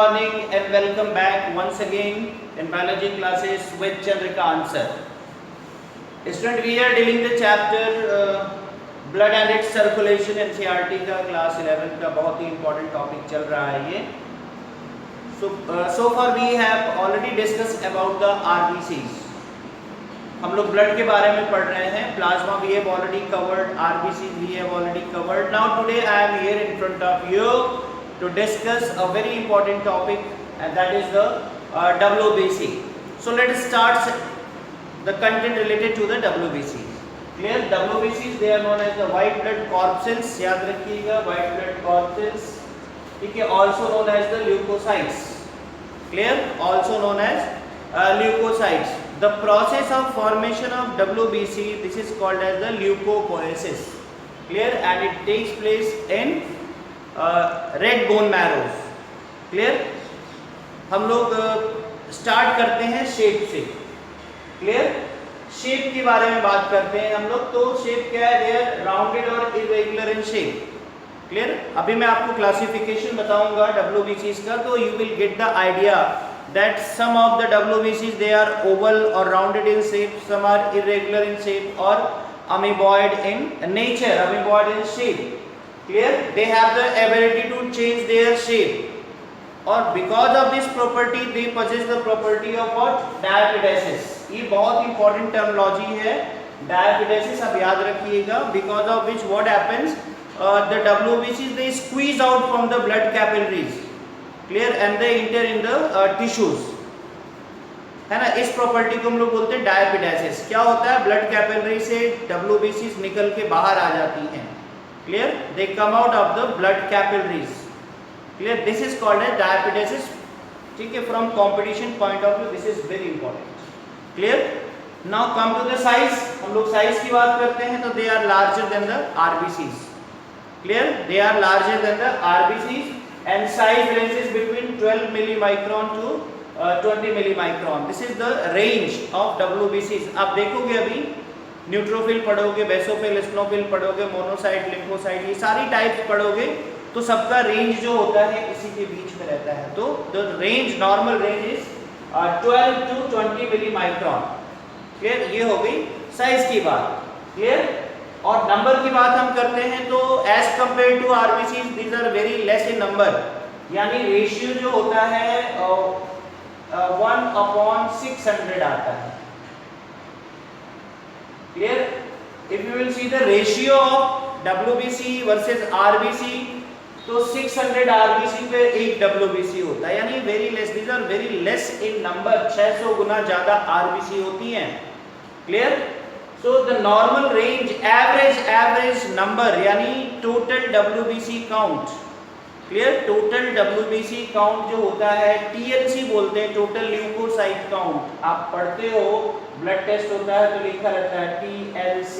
morning and welcome back once again in biology classes with Chandrika Answer. Student, we are dealing the chapter blood and its circulation NCERT का class 11 का बहुत ही important topic चल रहा है ये. So far we have already discussed about the RBCs. हम लोग blood के बारे में पढ़ रहे हैं. Plasma we have already covered, RBCs we have already covered. Now today I am here in front of you to discuss a very important topic, and that is the WBC. So let us start the content related to the WBCs. Clear? WBCs they are known as the white blood corpuscles. याद रखिएगा, white blood corpuscles. ठीक है, also known as the leukocytes. Clear? Also known as leukocytes. The process of formation of WBC, this is called as the leukopoiesis. Clear? And it takes place in red bone marrows. Clear? हम लोग start करते हैं shape से. Clear? Shape के बारे में बात करते हैं हम लोग. तो शेप क्या है? दे आर राउंडेड और इरेगुलर इन शेप. क्लियर? अभी मैं आपको क्लासिफिकेशन बताऊंगा WBCs का, तो you will get the idea that some of the WBCs they are oval or rounded in shape, some are irregular in shape or amoeboid in nature, amoeboid in shape. Clear? They have the ability to change their shape, or because of this property they possess the property of what? Diapedesis. ये बहुत important terminology है. Diapedesis आप याद रखिएगा. Because of which what happens? The WBCs they squeeze out from the blood capillaries. Clear? And they enter in the tissues. है ना? इस property को हम लोग बोलते हैं डायपिडेसिस. क्या होता है? ब्लड कैपिलरी से WBCs निकल के बाहर आ जाती हैं. Clear? They come out of the blood capillaries. Clear? This is called as diapedesis. ठीक है? From competition point of view, this is very important. Clear? Now come to the size. हम लोग साइज की बात करते हैं तो they are larger than the RBCs. Clear? They are larger than the RBCs. And size ranges between 12 millimicron to 20 millimicron. This is the range of WBCs. आप देखोगे अभी न्यूट्रोफिल पढ़ोगे, बेसोफिल, स्नोफिल पढ़ोगे, मोनोसाइट, लिम्फोसाइट, ये सारी टाइप्स पढ़ोगे तो सबका रेंज जो होता है इसी के बीच में रहता है. तो the range, normal range is 12 to 20 millimicron. Clear? ये हो गई साइज की बात. क्लियर? और नंबर की बात हम करते हैं तो as compare to RBCs these are very less in number. यानी रेशियो जो होता है 1/600 आता है. Clear? If you will see the ratio of WBC versus RBC, तो 600 RBC पे 1 WBC होता है. यानी very less, these are very less in number. 600 गुना ज्यादा RBC होती हैं. Clear? So the normal range, average number, यानी total WBC count. Clear? Total WBC count जो होता है TLC बोलते हैं, total leukocyte count. आप पढ़ते हो, ब्लड टेस्ट होता है तो लिखा रहता है TLC,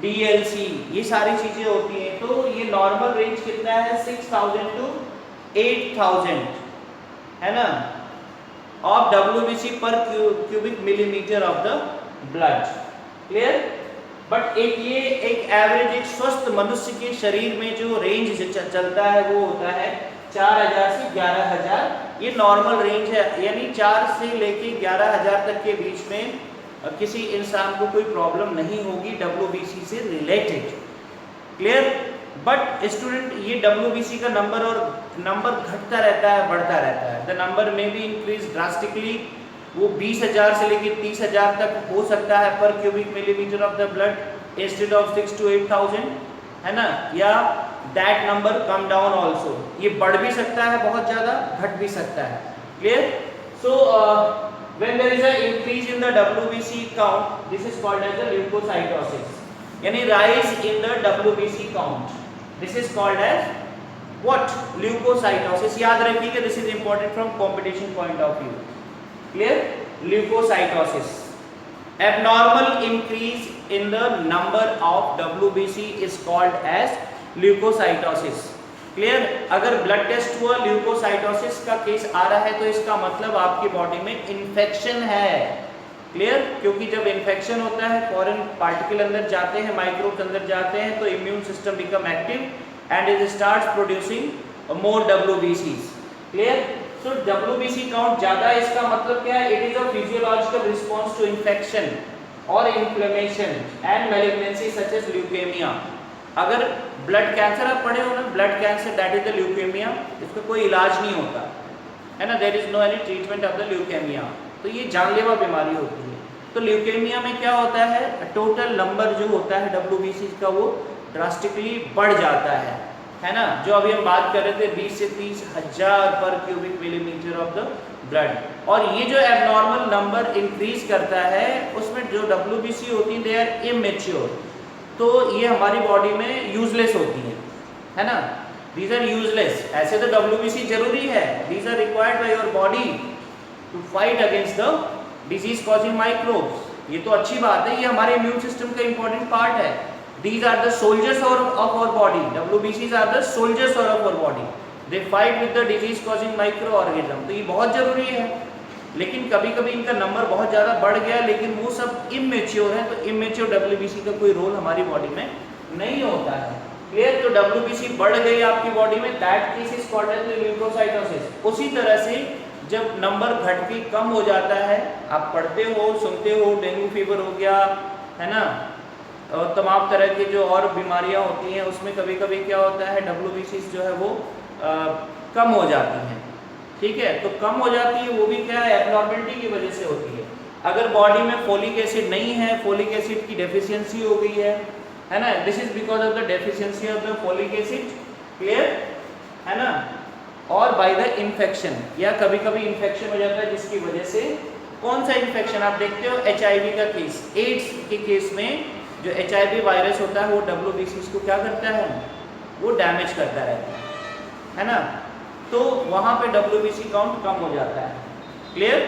DLC, ये सारी चीजें होती हैं. तो ये नॉर्मल रेंज कितना है? 6000 to 8000 है ना, ऑफ WBC पर cubic millimetre of the blood. Clear? But एक एवरेज, एक स्वस्थ मनुष्य के शरीर में जो रेंज चलता है वो होता है 4000 से 11000. ये नॉर्मल रेंज है. यानी 4 से लेके 11000 तक के बीच में किसी इंसान को कोई प्रॉब्लम नहीं होगी WBC से रिलेटेड. क्लियर? बट स्टूडेंट, ये WBC का नंबर घटता रहता है, बढ़ता रहता है. द नंबर में भी इंक्रीज ड्रास्टिकली. वो 20,000 से लेकर 30,000 तक हो सकता है पर cubic millimetre of the blood instead of 6 to 8,000, है ना. या that number come down also. ये बढ़ भी सकता है बहुत ज़्यादा, घट भी सकता है. Clear? So when there is a increase in the WBC count, this is called as the leukocytosis. यानी rise in the WBC count, this is called as what? Leukocytosis. याद रखिएगा, this is important from competition point of view. Clear? Leukocytosis. Abnormal increase in the number of WBC is called as leukocytosis. Clear? अगर blood test हुआ, leukocytosis का case आ रहा है तो इसका मतलब आपकी बॉडी में इन्फेक्शन है. क्लियर? क्योंकि जब इन्फेक्शन होता है, फॉरेन पार्टिकल अंदर जाते हैं, माइक्रोब्स अंदर जाते हैं, तो immune system become active and it starts producing more WBCs. Clear? So WBC count ज्यादा है, इसका मतलब क्या है? It is a physiological response to infection और inflammation and malignancy such as leukemia. अगर ब्लड कैंसर आप पढ़े हो ना, blood cancer that is the leukemia, इसका कोई इलाज नहीं होता है ना, there is no any treatment of the leukemia. तो ये जानलेवा बीमारी होती है। तो ल्यूकेमिया में क्या होता है? टोटल नंबर जो होता है WBC का वो ड्रास्टिकली बढ़ जाता है ना। जो अभी हम बात कर रहे थे 20 से 30 हजार पर cubic millimetre of the blood, और ये जो एबनॉर्मल नंबर इंक्रीज करता है उसमें जो WBC होती है दे आर इमेच्योर, तो ये हमारी बॉडी में यूजलेस होती है ना। These are useless। ऐसे तो WBC जरूरी है, these are required by your body to fight against the disease causing microbes। ये तो अच्छी बात है, ये हमारे इम्यून सिस्टम का इंपॉर्टेंट पार्ट है। These are the soldiers of our body। WBCs are the soldiers of our body। They fight with the disease causing microorganism। तो ये बहुत जरूरी है, लेकिन कभी कभी इनका नंबर बहुत ज़्यादा बढ़ गया, लेकिन वो सब इमेच्योर है, तो इमेच्योर WBC का कोई रोल हमारी बॉडी में नहीं होता है। क्लियर? तो WBC बढ़ गई आपकी बॉडी में, that case is called as leukocytosis. उसी तरह से जब नंबर घट के कम हो जाता है, आप पढ़ते हो सुनते हो डेंगू फीवर हो गया है ना, और तमाम तरह की जो और बीमारियां होती हैं उसमें कभी कभी क्या होता है WBC जो है वो कम हो जाती हैं। ठीक है, तो कम हो जाती है, वो भी क्या है? एब्नॉर्मलिटी की वजह से होती है। अगर बॉडी में फोलिक एसिड नहीं है, फोलिक एसिड की डेफिशिएंसी हो गई है ना, this is because of the deficiency of the folic acid. Clear है ना? और बाय द इन्फेक्शन, या कभी कभी इन्फेक्शन हो जाता है जिसकी वजह से, कौन सा इन्फेक्शन? आप देखते हो HIV का केस, एड्स के केस में जो HIV वायरस होता है वो WBC को क्या करता है? वो डैमेज करता रहता है ना, तो वहाँ पे WBC काउंट कम हो जाता है। क्लियर?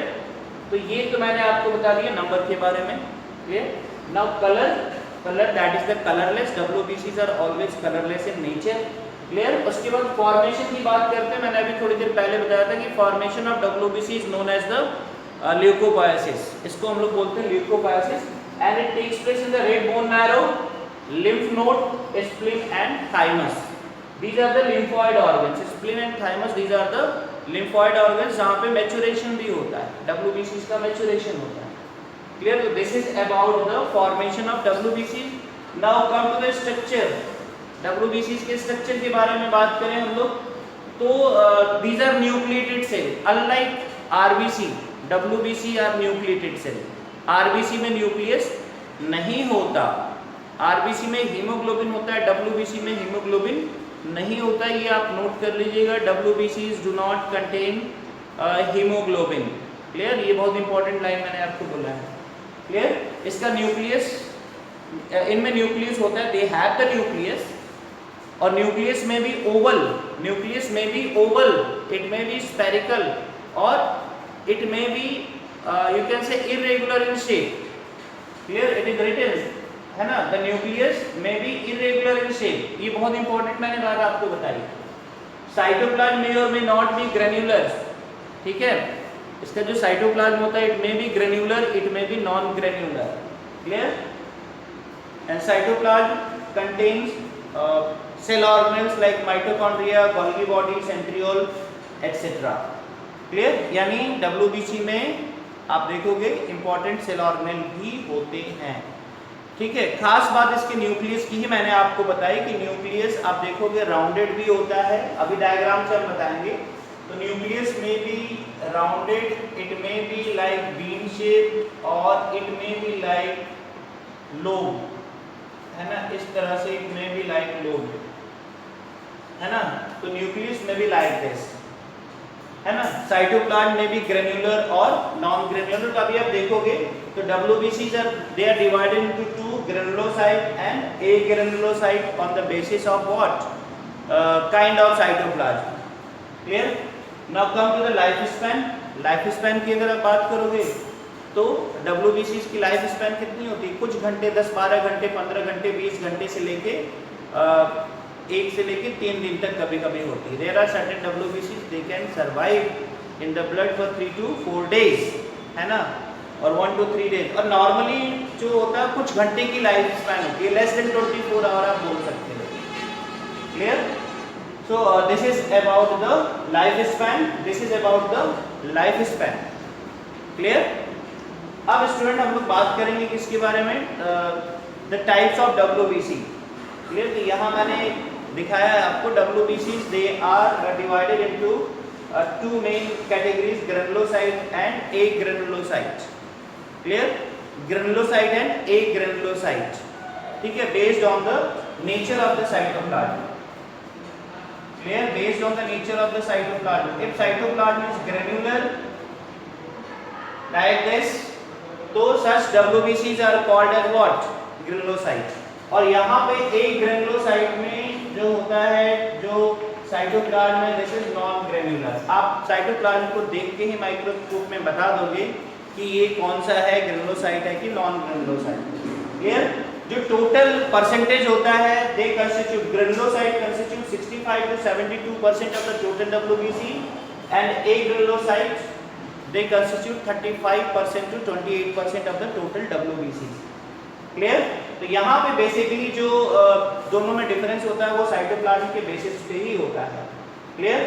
तो ये तो मैंने आपको बता दिया नंबर के बारे में। Clear? Now colour that is the colourless. WBCs are always colourless in nature. Clear? उसके बाद फॉर्मेशन की बात करते हैं। मैंने अभी थोड़ी देर पहले बताया था कि formation of WBC is known as the leukobiosis. इसको हम लोग बोलते हैं leukobiosis, and it takes place in the red bone marrow, lymph node, spleen and thymus। These are the lymphoid organs। spleen and thymus, these are the lymphoid organs जहाँ पे maturation भी होता है, WBCs का maturation होता है। Clear? तो this is about the formation of WBC। Now come to the structure। WBCs के structure के बारे में बात करें हम लोग, तो these are nucleated cell। Unlike RBC, WBC are nucleated cell। RBC में न्यूक्लियस नहीं होता, RBC में हीमोग्लोबिन होता है, WBC में हीमोग्लोबिन नहीं होता। ये आप नोट कर लीजिएगा, WBCs do not contain haemoglobin. Clear? ये बहुत इंपॉर्टेंट लाइन मैंने आपको बोला है। क्लियर? इसका न्यूक्लियस, इनमें न्यूक्लियस होता है, दे हैव द न्यूक्लियस, और न्यूक्लियस में भी ओवल, न्यूक्लियस में भी ओवल, इट में भी स्फेरिकल, और इट में भी you can say irregular in shape. Clear? It is written है ना, द न्यूक्लियस में भी इरेगुलर इन शेप। ये बहुत इंपॉर्टेंट मैंने बात आपको बताई। साइटोप्लाज्म में और में नॉट बी ग्रेन्युलर। ठीक है, इसका जो साइटोप्लाज्म होता है, इट में बी ग्रेन्युलर, इट में be non granular. Clear? And cytoplasm contains cell organelles like mitochondria, Golgi body, centriole etcetera. Clear? यानी WBC में आप देखोगे इंपॉर्टेंट सेल ऑर्गेनेल भी होते हैं। ठीक है, खास बात इसके न्यूक्लियस की ही मैंने आपको बताई कि न्यूक्लियस आप देखोगे राउंडेड भी होता है, अभी डायग्राम से हम बताएंगे। तो न्यूक्लियस में भी राउंडेड, इट में भी लाइक बीन शेप, और इट में भी लाइक लोब, है ना, इस तरह से इट में भी लाइक लोब, है ना। तो न्यूक्लियस में भी लाइक दिस, है ना। साइटोप्लाज्म में भी ग्रेन्युलर और नॉन ग्रेन्युलर। तो अभी आप देखोगे तो WBCs they are divided into two, granulocyte and agranulocyte on the basis of what kind of cytoplasm। Clear? Now come to the life span। Life span की अगर आप बात करोगे तो WBCs की लाइफ स्पैन कितनी होती है? कुछ घंटे, 10-12 घंटे, 15 घंटे, 20 घंटे से लेके 1 से लेके 3 दिन तक कभी कभी होती है। There are certain WBCs they can survive in the blood for 3 to 4 days, है ना, और 1 to 3 days। और नॉर्मली जो होता है कुछ घंटे की लाइफ स्पैन होती है, लेस देन 24 आवर आप बोल सकते हो। Clear? So this is about the lifespan. This is about the lifespan. Clear? अब स्टूडेंट हम लोग बात करेंगे किसके बारे में, the types of WBC. Clear? तो यहाँ मैंने दिखाया है आपको WBCs. They are divided into two main categories, granulocyte and agranulocyte. Clear? Granulocyte and agranulocyte. ठीक है? Based on the nature of the cytoplasm. Clear? Based on the nature of the cytoplasm. If cytoplasm is granular like this, तो such WBCs are called as what? Granulocyte. और यहाँ पे agranulocyte में जो होता है, जो साइटोप्लाज्म में, दिस इज नॉन ग्रेन्युलर. आप साइटोप्लाज्म को देख के ही माइक्रोस्कोप में बता दोगे कि ये कौन सा है, ग्रेनुलोसाइट है कि नॉन ग्रेनुलोसाइट. क्लियर? जो टोटल परसेंटेज होता है, दे constitute, granulocyte constitute 65 to 72% of the total WBC and agranulocyte they constitute 35% to 28% of the total WBC. Clear? तो यहाँ पे बेसिकली जो दोनों में डिफरेंस होता है वो साइटोप्लाज्म के बेसिस पे ही होता है. क्लियर?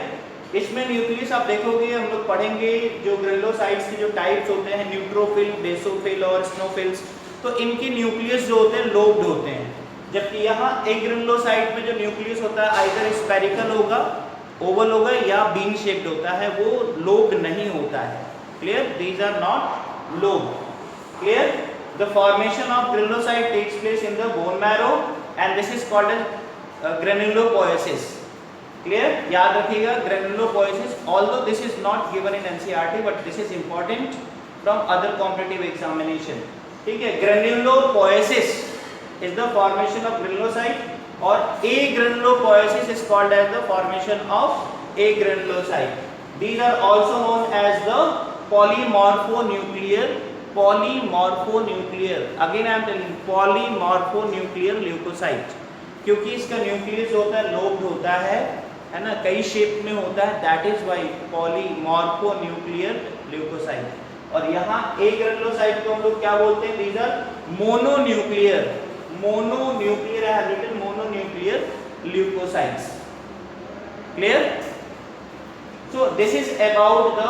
इसमें न्यूक्लियस आप देखोगे, हम लोग पढ़ेंगे जो ग्रेनुलोसाइट्स के जो टाइप्स होते हैं, न्यूट्रोफिल, बेसोफिल और स्नोफिल्स, तो इनके न्यूक्लियस जो होते हैं लोब्ड होते हैं. जबकि यहाँ एग्रेनुलोसाइट में जो न्यूक्लियस होता है आइदर स्फेरिकल होगा, ओवल होगा या बीन शेप्ड होता है, वो लोब्ड नहीं होता है. Clear? These are not lobed. Clear? The formation of granulocyte takes place in the bone marrow and this is called as granulopoiesis. Clear? याद रखिएगा granulopoiesis. Although this is not given in NCERT, but this is important from other competitive examination. ठीक है? Granulopoiesis is the formation of granulocyte और agranulopoiesis is called as the formation of agranulocyte. These are also known as the polymorphonuclear. Again I am telling polymorphonuclear leukocyte, क्योंकि इसका nucleus होता है lobed होता है ना, कई शेप में होता है, that is why polymorphonuclear leukocyte. और यहाँ agranulocyte को हम लोग क्या बोलते हैं? These are mononuclear I have written mononuclear leukocytes. Clear? So this is about the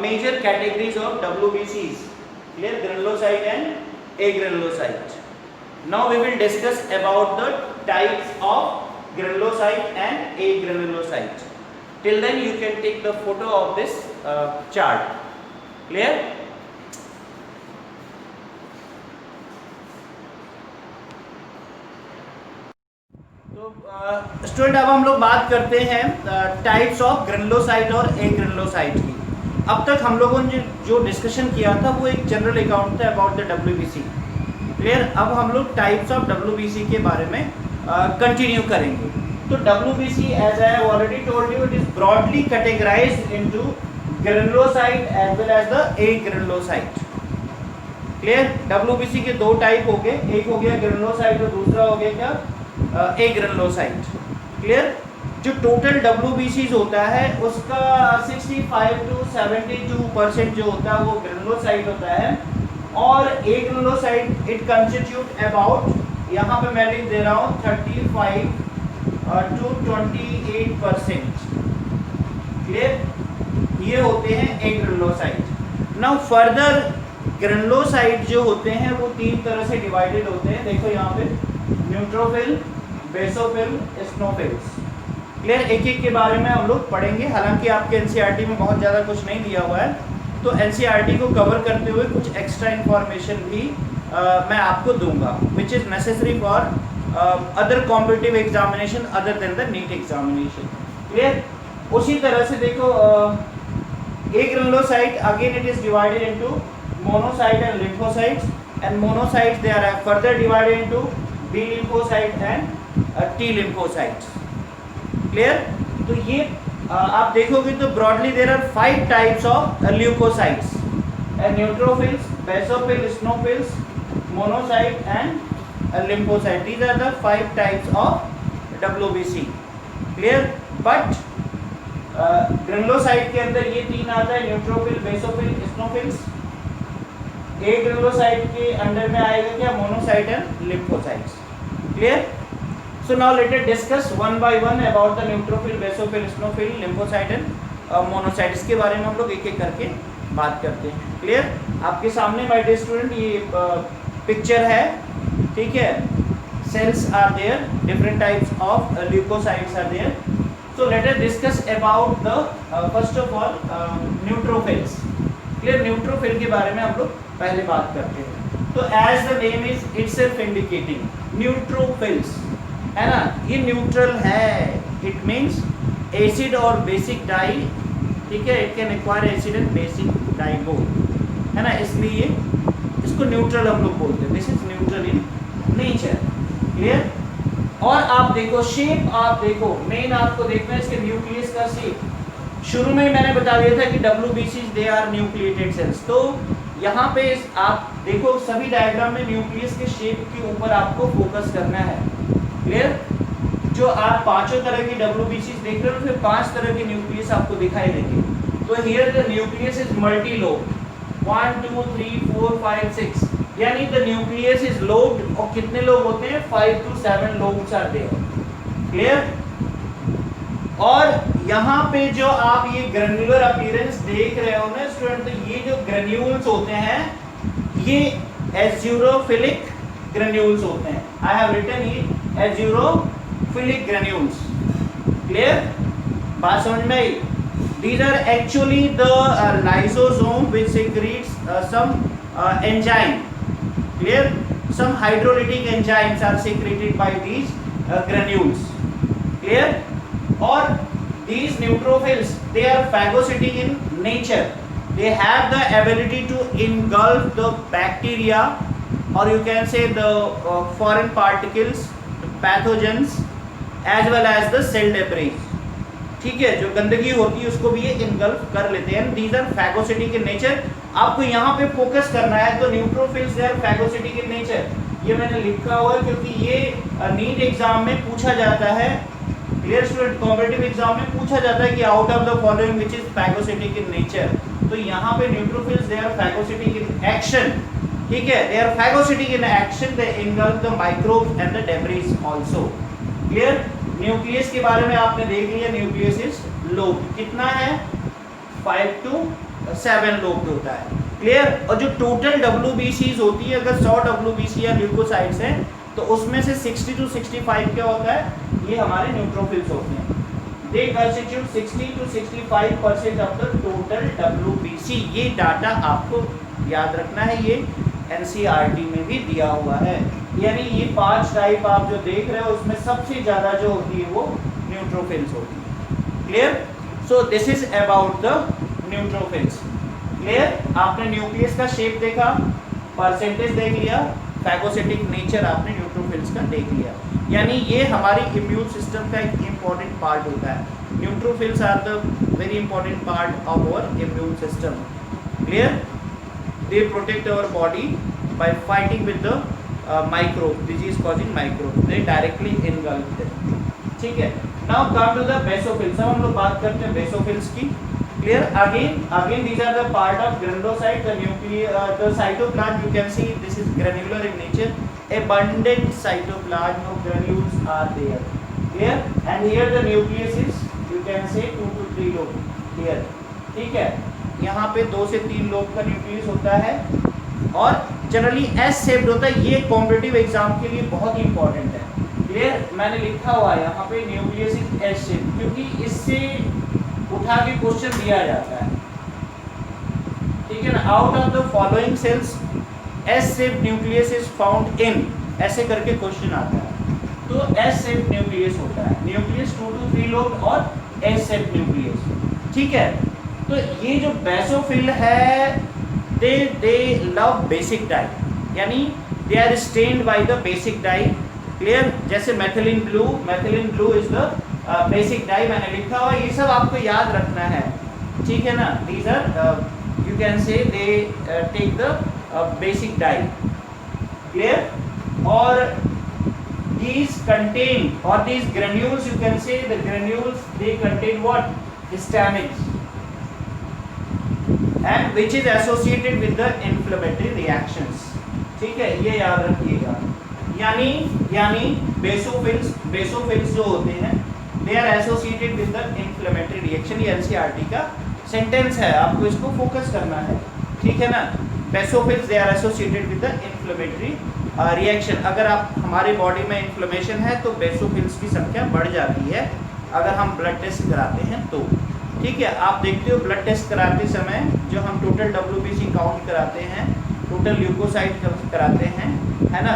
major categories of WBCs. Clear? Granulocyte and agranulocyte. Now we will discuss about the types of granulocyte and agranulocyte. Till then you can take the photo of this chart. Clear? तो student अब हम लोग बात करते हैं types of granulocyte और agranulocyte की. अब तक हम लोगों ने जो डिस्कशन किया था वो एक जनरल अकाउंट था अबाउट द WBC. क्लियर? अब हम लोग टाइप्स ऑफ WBC के बारे में कंटिन्यू करेंगे. तो WBC as I have already told you, it is broadly categorised into granulocyte as well as the agranulocyte. Clear? WBC के दो टाइप हो गए, एक हो गया ग्रेनुलोसाइट और दूसरा हो गया क्या? एग्रेनुलोसाइट. क्लियर? जो टोटल WBCs होता है उसका 65 to 72% जो होता है वो ग्रेनुलोसाइट होता है और एग्रेनुलोसाइट इट कंस्टिट्यूट अबाउट, यहाँ पे मैं लिख दे रहा हूँ 35 to 28%. क्लियर? ये होते हैं एग्रेनुलोसाइट. नाउ फर्दर ग्रेनुलोसाइट जो होते हैं वो तीन तरह से डिवाइडेड होते हैं. देखो यहाँ पे न्यूट्रोफिल, बेसोफिल, स्नोफिल्स. क्लियर? एक एक के बारे में हम लोग पढ़ेंगे. हालांकि आपके NCERT में बहुत ज़्यादा कुछ नहीं दिया हुआ है, तो NCERT को कवर करते हुए कुछ एक्स्ट्रा इन्फॉर्मेशन भी मैं आपको दूंगा which is necessary for other competitive examination other than the NEET examination. Clear? उसी तरह से देखो agranulocyte again it is divided into monocyte and lymphocytes, and monocytes they are further divided into B lymphocyte and T lymphocytes. Clear? तो ये आप देखोगे तो broadly there are 5 types of leukocytes: neutrophils, basophils, eosinophils, monocyte and lymphocyte. These are the 5 types of WBC. Clear? But granulocyte के अंदर ये तीन आता है: न्यूट्रोफिल, बेसोफिल, स्नोफिल्स. एग्रेनुलोसाइट के अंडर में आएगा क्या? Monocyte and lymphocytes. Clear? So now let us discuss one by one about the neutrophil, basophil, eosinophil, lymphocyte and monocyte. इसके बारे में हम लोग एक एक करके बात करते हैं. क्लियर? आपके सामने माय डियर स्टूडेंट ये पिक्चर है, ठीक है. Cells are there, different types of leukocytes are there. So let us discuss about the first of all neutrophils. Clear? Neutrophil के बारे में हम लोग पहले बात करते हैं. तो as the name is itself indicating, neutrophils है ना, ये न्यूट्रल है. इट मीन्स एसिड और बेसिक डाई, ठीक है. It can acquire acid and basic dye both, है ना, इसलिए इसको न्यूट्रल हम लोग बोलते हैं. This is neutral in nature. Clear? और आप देखो शेप, आप देखो मेन आपको देखना है इसके न्यूक्लियस का शेप. शुरू में ही मैंने बता दिया था कि WBCs they are nucleated cells. तो यहाँ पे आप देखो सभी डायग्राम में न्यूक्लियस के शेप के ऊपर आपको फोकस करना है. क्लियर? जो आप पांचों तरह की WBCs देख रहे हो, फिर 5 तरह के न्यूक्लियस आपको दिखाई देंगे. तो here the nucleus is multi lobe, 1 2 3 4 5 6, यानी द न्यूक्लियस इज लोब्ड. और कितने लोब होते हैं? 5 to 7 lobes are there. Clear? और यहाँ पे जो आप ये ग्रेन्युलर अपीयरेंस देख रहे हो ना स्टूडेंट, तो ये जो ग्रेन्यूल्स होते हैं ये एज़्यूरोफिलिक ग्रेन्यूल्स होते हैं. I have written here azurophilic granules. Clear? बात समझ में आई? These are actually the lysosome which secretes some enzyme. Clear? Some hydrolytic enzymes are secreted by these granules. Clear? Or these neutrophils, they are phagocytic in nature. They have the ability to engulf the bacteria, or you can say the foreign particles, pathogens, as well as the cell debris. ठीक है, जो गंदगी होती है उसको भी ये engulf कर लेते हैं. These are phagocytic in nature. आपको यहाँ पे फोकस करना है. तो neutrophils they are phagocytic in nature. ये मैंने लिखा हुआ है क्योंकि ये नीट एग्जाम में पूछा जाता है. Clear student? कॉम्पिटिटिव एग्जाम में पूछा जाता है कि out of the following which is phagocytic in nature. तो यहाँ पे neutrophils they are phagocytic in action. ठीक है, दे are phagocytic in action. They engulf the microbes and the debris also. Clear? Nucleus के बारे में आपने देख लिया. न्यूक्लियस इज लोब, कितना है? 5 to 7 लोब होता है. क्लियर? और जो टोटल WBCs होती है, अगर 100 WBC या ल्यूकोसाइट्स हैं तो उसमें से 60 to 65 क्या होता है? ये हमारे न्यूट्रोफिल्स होते हैं. दे constitute 60 to 65% of the total WBC. ये डाटा आपको याद रखना है. ये NCERT में भी दिया हुआ है. यानी ये 5 टाइप आप जो देख रहे हो उसमें सबसे ज्यादा जो होती है वो न्यूट्रोफिल्स होती है. Clear? So this is about the neutrophils. Clear? आपने न्यूक्लियस का शेप देखा, परसेंटेज देख लिया, फैगोसिटिक नेचर आपने न्यूट्रोफिल्स का देख लिया. यानी ये हमारी इम्यून सिस्टम का एक इम्पॉर्टेंट पार्ट होता है. Neutrophils are the very important part of our immune system. Clear? They protect our body by fighting with the microbe, disease causing microbe. They directly engulf them. ठीक है. Now come to the basophils. अब हम लोग बात करते हैं basophils की. Clear? Again these are the part of granulocyte. The cytoplasm you can see this is granular in nature. Abundant cytoplasm of granules are there. Clear? And here the nucleus is you can say 2 to 3 lobe. Clear? ठीक है. यहाँ पे 2 से 3 lobe का nucleus होता है और generally S shaped होता है. ये कॉम्पिटिटिव एग्जाम के लिए बहुत ही इंपॉर्टेंट है. क्लियर? मैंने लिखा हुआ है यहाँ पे न्यूक्लियस इज एस शेप्ड क्योंकि इससे उठा के क्वेश्चन दिया जाता है. ठीक है ना? Out of the following sales S shaped nucleus is found इन, ऐसे करके क्वेश्चन आता है. तो एस शेप्ड न्यूक्लियस होता है. न्यूक्लियस 2 to 3 लोब और एस शेप्ड न्यूक्लियस. ठीक है? तो ये जो बेसोफिल है दे लव बेसिक डाई, यानी they are stained by the basic dye. Clear? जैसे methylene blue is the basic dye मैंने लिखा हुआ. ये सब आपको याद रखना है. ठीक है ना? These are you can say they take the basic dye. Clear? और these contain or these granules you can say the granules they contain what? Histamines, and which is associated with the inflammatory reactions. ठीक है, ये याद रखिएगा. यानी basophils जो होते हैं they are associated with the inflammatory reaction. ये एनसीईआरटी का सेंटेंस है, आपको इसको फोकस करना है, ठीक है ना। Basophils they are associated with the inflammatory reaction. अगर आप हमारे बॉडी में इन्फ्लेमेशन है तो बेसोफिल्स की संख्या बढ़ जाती है अगर हम ब्लड टेस्ट कराते हैं तो, ठीक है। आप देखते हो ब्लड टेस्ट कराते समय जो हम टोटल WBC काउंट कराते हैं, टोटल ल्यूकोसाइट कराते हैं, है ना,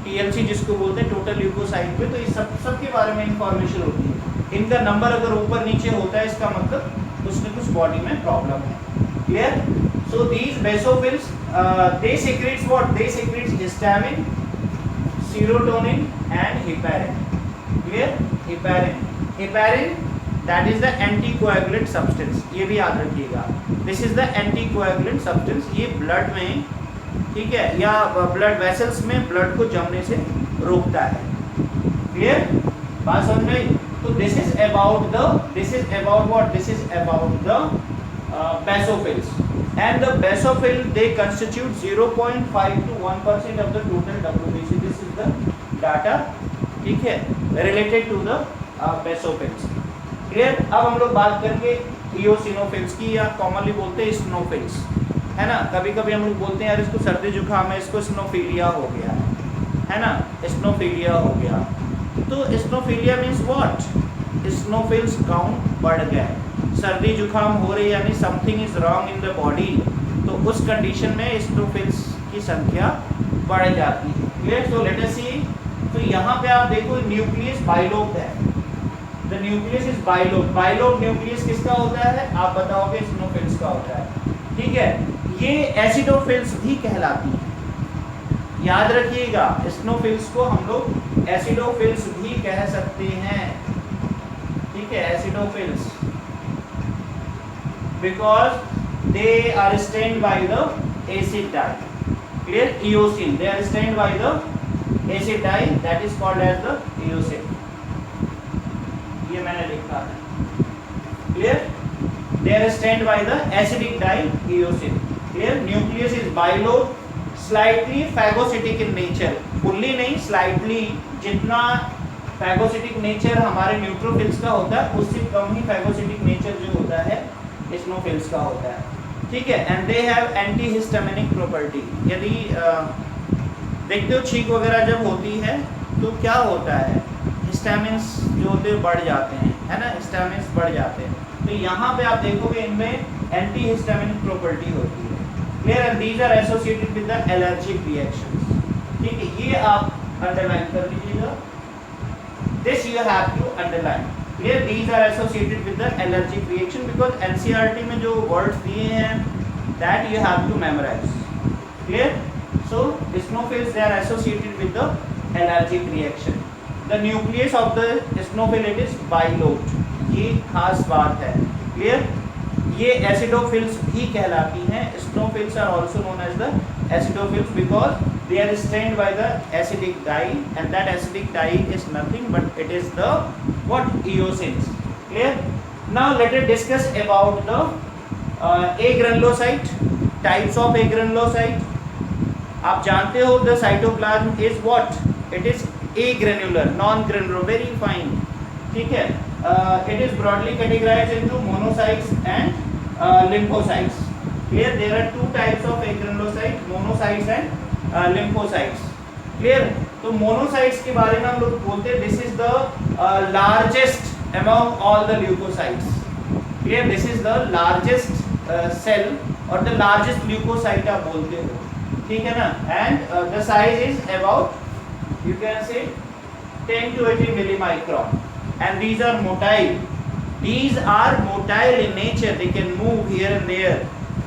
TLC जिसको बोलते हैं टोटल ल्यूकोसाइट पे, तो इस सब के बारे में इंफॉर्मेशन होती है। इनका नंबर अगर ऊपर नीचे होता है इसका मतलब कुछ न कुछ बॉडी में प्रॉब्लम है। Clear? So these basophils they secrets what? They secrets histamine, serotonin and heparin. Clear? Heparin that is the anticoagulant substance, ये भी याद रखिएगा। This is the anticoagulant substance. ये ब्लड में, ठीक है, या ब्लड वेसल्स में ब्लड को जमने से रोकता है। क्लियर? बात समझ में? तो this is about what? This is about the basophils, and the basophil they constitute 0.5 to 1% of the total WBC. This is the data, ठीक है, related to the basophils. Clear? अब हम लोग बात करेंगे eosinophils की, या कॉमनली बोलते हैं स्नोफिल्स, है ना। कभी कभी हम लोग बोलते हैं यार इसको सर्दी जुकाम है, इसको स्नोफीलिया हो गया है ना, स्नोफीलिया हो गया। तो स्नोफीलिया मीन्स व्हाट? स्नोफिल्स काउंट बढ़ गए, सर्दी जुकाम हो रही है यानी something is wrong in the body, तो उस कंडीशन में स्नोफिल्स की संख्या बढ़ जाती है। क्लियर? सो लेट अस सी। तो यहाँ पे आप देखो न्यूक्लियस बाइलोब्ड है, the nucleus is bilobed. Bilobed nucleus किसका होता है? आप बताओगे स्नोफिल्स का होता है, ठीक है। ये एसिडोफिल्स भी कहलाती है, याद रखिएगा। स्नोफिल्स को हम लोग एसिडोफिल्स भी कह सकते हैं, ठीक है, acidophils, because they are stained by the acid dye. Clear? Eosin, they are stained by the acid dye, that is called as the eosin. ये मैंने लिखा है। Clear? They are stained by the acidic dye eosin. Clear? Nucleus is bilobed, slightly phagocytic in nature. fully नहीं, slightly, जितना phagocytic nature हमारे neutrophils का होता है उससे कम ही phagocytic nature जो होता है स्नोफिल्स का होता है, ठीक है। And they have antihistaminic property. यदि देखते हो छींक वगैरह जब होती है तो क्या होता है, हिस्टामिन्स जो होते हैं बढ़ जाते हैं, है ना, हिस्टामिन्स बढ़ जाते हैं। तो यहाँ पे आप देखोगे इनमें एंटीहिस्टामिनिक प्रॉपर्टी होती है। Clear? And these are associated with the allergic reactions, ठीक है। ये आप अंडरलाइन कर लीजिएगा, this you have to underline. Clear? These are associated with the allergic reaction because NCERT में जो words दिए हैं that you have to memorize. Clear? So snophils they are associated with the allergic reaction. The nucleus of the snophil it is bilobed. ये खास बात है। Clear? ये acidophils भी कहलाती हैं। Snophils are also known as the acidophils because they are stained by the acidic dye, and that acidic dye is nothing but it is the what? Eosins. Clear? Now let us discuss about the agranulocyte, types of agranulocyte. आप जानते हो the cytoplasm is what? It is agranular, non-granular, very fine, ठीक है। It is broadly categorized into monocytes and lymphocytes. Clear? There are two types of agranulocyte, monocytes and lymphocytes. Clear? तो monocytes के बारे में हम लोग बोलते हैं this is the largest among all the leukocytes. Clear? This is the largest cell और the largest leukocyte आप बोलते हो, ठीक है ना। And the size is about you can say 10 to 80 millimicron, and these are motile. These are motile in nature, they can move here and there,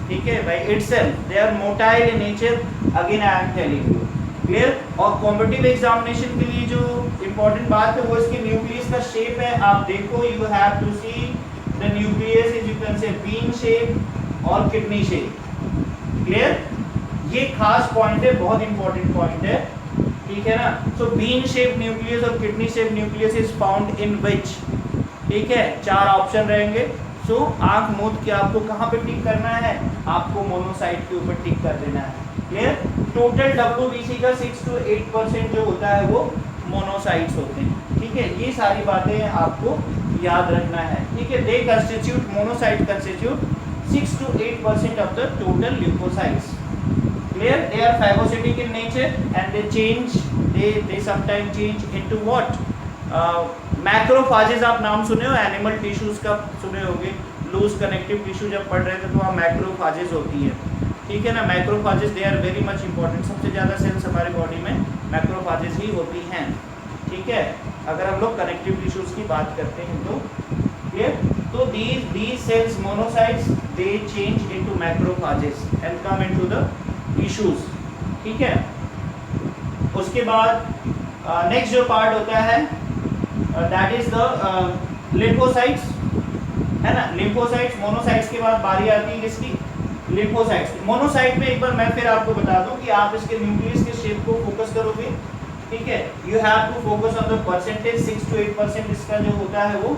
ठीक है, by itself they are motile in nature. Again I am telling you. Clear? और competitive examination के लिए जो important बात है वो इसके न्यूक्लियस का शेप है। आप देखो you have to see the nucleus is you can say bean shape और किडनी शेप। क्लियर? ये खास पॉइंट है, बहुत इंपॉर्टेंट पॉइंट है, ठीक है ना। सो बीन शेप न्यूक्लियस और kidney shape nucleus is found in which, ठीक है, चार ऑप्शन रहेंगे, सो आंख मूंद के आपको कहाँ पे टिक करना है, आपको मोनोसाइट के ऊपर टिक कर देना है। क्लियर? टोटल WBC का 6 to 8% जो होता है वो मोनोसाइट्स होते हैं। ठीक है, ये सारी बातें आपको याद रखना है। ठीक है, दे constitute monocyte constitute 6 to 8% of the total leukocytes. Clear? They are phagocytic in nature and they change. They sometimes change into what? मैक्रोफाजेज आप नाम सुने हो, एनिमल टिश्यूज का सुने होंगे। लूज कनेक्टिव टिश्यू जब पढ़ रहे थे तो वहाँ मैक्रोफाजेज होती है। ठीक है ना, macrophages they are very much important. सबसे ज़्यादा सेल्स हमारे बॉडी में मैक्रोफाजेज ही होती हैं। ठीक है, अगर हम लोग कनेक्टिव टिश्यूज की बात करते हैं तो क्लियर। तो these cells monocytes they change into macrophages and come into the tissues। ठीक है, उसके बाद नेक्स्ट जो पार्ट होता है दैट इज द लिम्फोसाइट्स, है ना। लिम्फोसाइट्स, मोनोसाइट्स के बाद बारी आती है किसकी, लिम्फोसाइट्स। मोनोसाइट में एक बार मैं फिर आपको बता दूं कि आप इसके न्यूक्लियस के शेप को फोकस करोगे। ठीक है, you have to focus on the percentage. 6 to 8% इसका जो होता है वो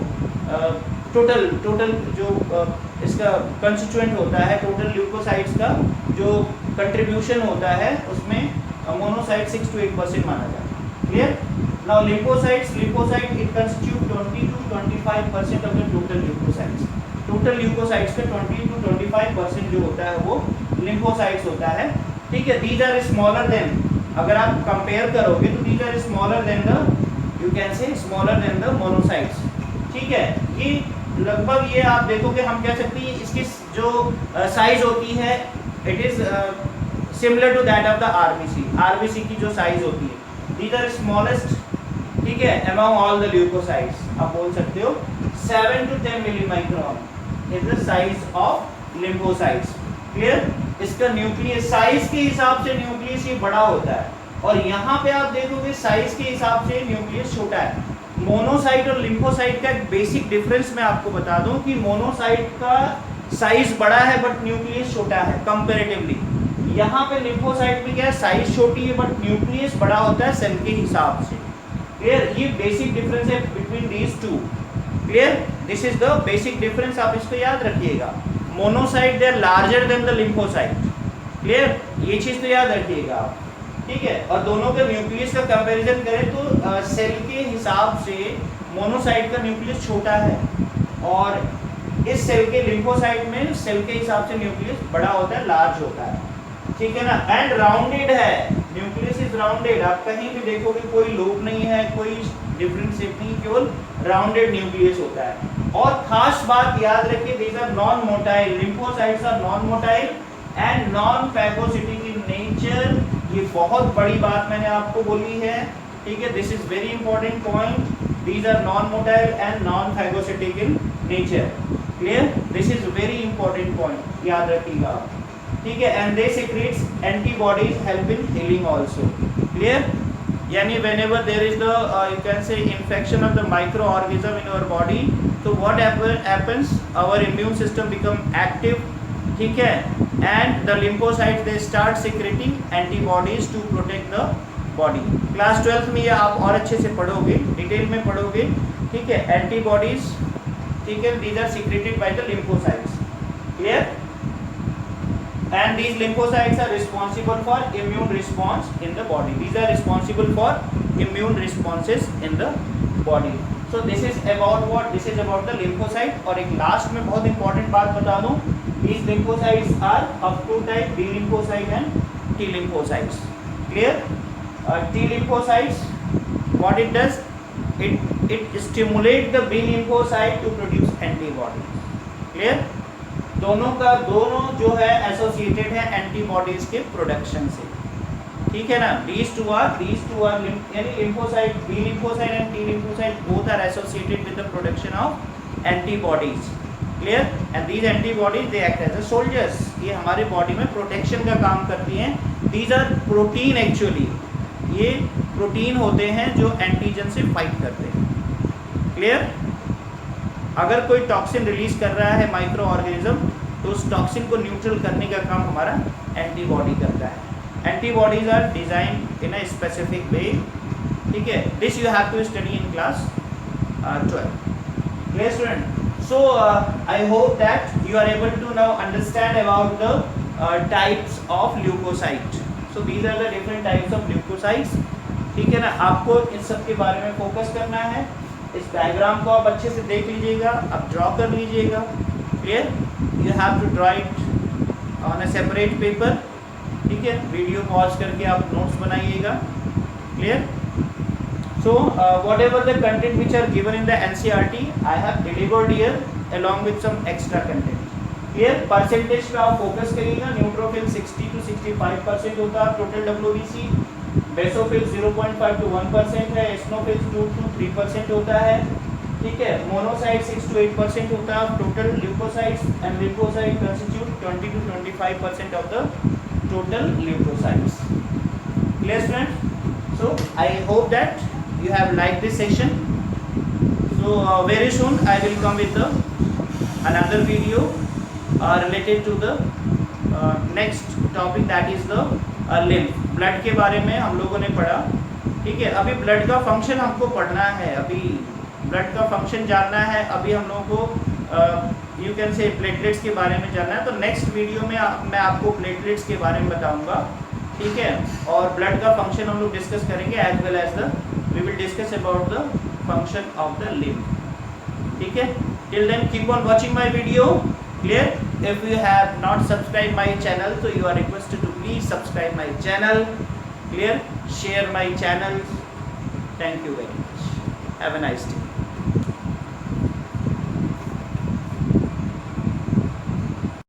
टोटल जो इसका कंस्टिट्यूएंट होता है, टोटल ल्यूकोसाइट्स का जो कंट्रीब्यूशन होता है उसमें मोनोसाइट 6 to 8% माना जाता है। Clear? Now lymphocyte it constitute 20 to 25% of the total leukocytes। Total leukocytes का 20 to 25% जो होता है वो लिम्फोसाइट्स होता है। ठीक है, these are smaller than, अगर आप कंपेयर करोगे तो these are smaller than the, you can say smaller than the monocytes। ठीक है, ये लगभग ये आप देखोगे, हम कह सकते हैं इसकी जो साइज होती है it is similar to that of the RBC की जो साइज होती है। These are smallest, ठीक है, among all the leukocytes। आप बोल सकते हो 7 to 10 मिलीमाइक्रोन is the size of lymphocytes। Clear? इसका न्यूक्लियस साइज के हिसाब से न्यूक्लियस ये बड़ा होता है, और यहाँ पे आप देखोगे साइज के हिसाब से न्यूक्लियस छोटा है। मोनोसाइट और लिम्फोसाइट का एक बेसिक डिफरेंस मैं आपको बता दूं कि मोनोसाइट का साइज बड़ा है बट न्यूक्लियस छोटा है कंपैरेटिवली। यहाँ पे लिम्फोसाइट में क्या है, साइज छोटी है बट न्यूक्लियस बड़ा होता है सेल के हिसाब से। क्लियर? ये बेसिक डिफरेंस है between these two. Clear? This is the basic difference, आप इसको याद रखिएगा। Monocyte they are larger than the lymphocyte. Clear? ये चीज तो याद रखिएगा आप। ठीक है, और दोनों के न्यूक्लियस का कंपैरिजन करें तो सेल के हिसाब से मोनोसाइट का न्यूक्लियस छोटा है, और इस सेल के लिम्फोसाइट में सेल के हिसाब से न्यूक्लियस बड़ा होता है, लार्ज होता है। ठीक है ना, एंड राउंडेड है, न्यूक्लियस इज राउंडेड। आप कहीं भी देखोगे कोई लोब नहीं है, कोई डिफरेंट शेप नहीं, केवल राउंडेड न्यूक्लियस होता है। और खास बात याद रखिए, these are non motile, lymphocytes are non motile and non phagocytic in nature. ये बहुत बड़ी बात मैंने आपको बोली है। ठीक है, this is very important point. These are non motile and non phagocytic in nature. Clear? This is very important point, याद रखिएगा आप। ठीक है, and they secrets antibodies help in healing also. Clear? यानी whenever there is the you can say infection of the microorganism in our body, so what happens, our immune system become active। ठीक है, and the lymphocytes they start secreting antibodies to protect the body। Class 12th में ये आप और अच्छे से पढ़ोगे, detail में पढ़ोगे। ठीक है, एंटीबॉडीज, ठीक है, these are secreted by the lymphocytes। Clear? And these lymphocytes are responsible for immune response in the body। These are responsible for immune responses in the body। So this is about what? This is about the lymphocyte। और एक last में बहुत important बात बता दूं, these lymphocytes are of two type, B lymphocyte and T lymphocytes। Clear? T lymphocytes, what it does, it stimulate the B lymphocyte to produce antibodies। Clear? दोनों जो है एसोसिएटेड है एंटीबॉडीज के प्रोडक्शन से। ठीक है ना, these two are यानी lymphocyte, B lymphocyte and T lymphocyte both are associated with the production of antibodies। Clear? And these antibodies they act as a soldiers। ये हमारे बॉडी में प्रोटेक्शन का काम करती हैं। These are protein actually, ये protein होते हैं जो एंटीजन से फाइट करते हैं। क्लियर? अगर कोई टॉक्सिन रिलीज कर रहा है माइक्रो ऑर्गेनिज्म तो उस टॉक्सिन को न्यूट्रल करने का काम हमारा एंटीबॉडी करता है। Antibodies are design in a specific way. ठीक है, this you have to study in class 12। Clear student? So I hope that you are able to now understand about the types of leukocyte. So these are the different types of leukocytes. ठीक है ना, आपको इन सब के बारे में focus करना है. इस डायग्राम को आप अच्छे से देख लीजिएगा, आप ड्रॉ कर लीजिएगा. Clear? You have to draw it on a separate paper. ठीक है, वीडियो पॉज करके आप नोट्स बनाइएगा. Clear? So whatever the content which are given in the NCERT, I have delivered here along with some extra content. Here percentage पे आप focus करिएगा. Neutrophil 60 to 65% होता है टोटल WBC. बेसोफिल 0.5 to 1% है. एस्नोफिल 2 to 3% होता है. ठीक है, मोनोसाइट 6 to 8% होता है. Total leukocytes and lymphocyte constitute 20 to 25% of the total leukocytes. Clear friends? So I hope that you have liked this session. So very soon I will come with another video related to the next topic, that is the lymph. Blood के बारे में हम लोगों ने पढ़ा. ठीक है, अभी ब्लड का फंक्शन हमको पढ़ना है. अभी ब्लड का फंक्शन जानना है. अभी हम लोगों को यू कैन से प्लेटलेट्स के बारे में जानना है. तो नेक्स्ट वीडियो में मैं आपको प्लेटलेट्स के बारे में बताऊंगा. ठीक है, और ब्लड का फंक्शन हम लोग डिस्कस करेंगे as well as the we will discuss about the function of the lymph. ठीक है, till then keep on watching my video. Clear? If you have not subscribed my channel, so you are requested to please subscribe my channel. Clear? Share my channel. Thank you very much. Have a nice day.